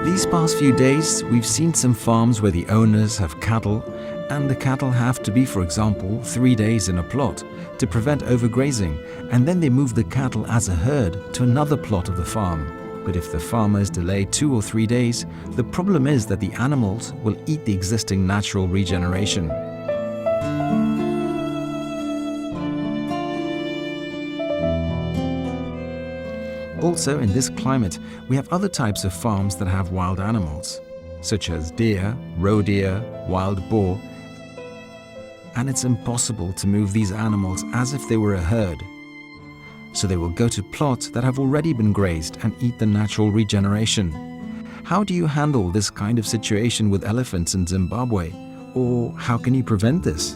These past few days, we've seen some farms where the owners have cattle, and the cattle have to be, for example, 3 days in a plot to prevent overgrazing, and then they move the cattle as a herd to another plot of the farm. But if the farmers delay 2 or 3 days, the problem is that the animals will eat the existing natural regeneration. Also, in this climate, we have other types of farms that have wild animals, such as deer, roe deer, wild boar, and it's impossible to move these animals as if they were a herd. So they will go to plots that have already been grazed and eat the natural regeneration. How do you handle this kind of situation with elephants in Zimbabwe? Or how can you prevent this?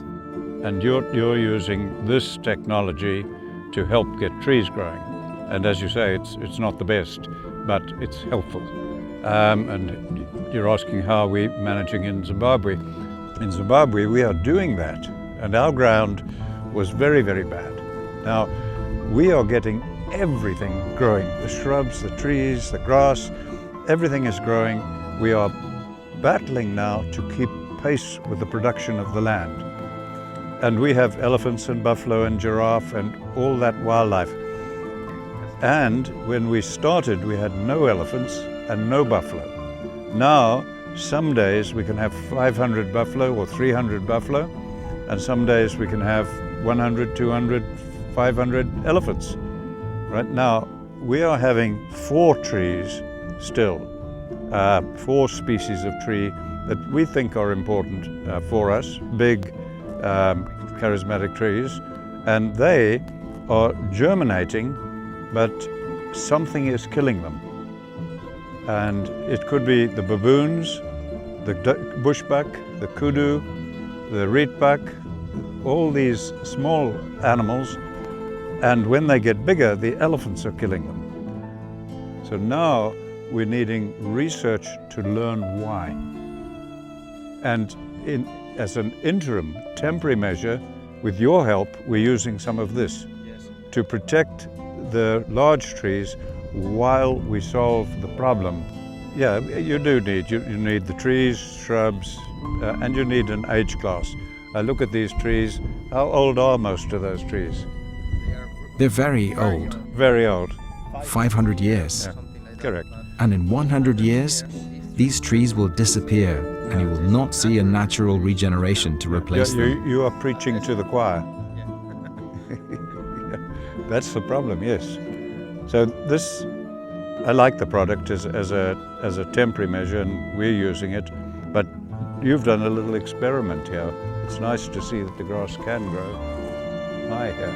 And you're using this technology to help get trees growing. And as you say, it's not the best, but it's helpful. And you're asking how we're managing in Zimbabwe. In Zimbabwe, we are doing that, and our ground was very, very bad. Now, we are getting everything growing. The shrubs, the trees, the grass, everything is growing. We are battling now to keep pace with the production of the land. And we have elephants and buffalo and giraffe and all that wildlife. And when we started, we had no elephants and no buffalo. Now, some days we can have 500 buffalo or 300 buffalo, and some days we can have 100, 200, 500 elephants. Right now, we are having 4 trees still, 4 species of tree that we think are important for us, big, charismatic trees, and they are germinating, but something is killing them. And it could be the baboons, the bushbuck, the kudu, the reetbuck, all these small animals, and when they get bigger, the elephants are killing them. So now we're needing research to learn why. And as an interim, temporary measure, with your help, we're using some of this to protect the large trees while we solve the problem. Yeah, you do need, you need the trees, shrubs, and you need an age class. I look at these trees. How old are most of those trees? They're very old. Very old. 500 years. Yeah, correct. And in 100 years, these trees will disappear and you will not see a natural regeneration to replace them. You are preaching to the choir. That's the problem, yes. So this, I like the product as a temporary measure, and we're using it, but you've done a little experiment here. It's nice to see that the grass can grow high here.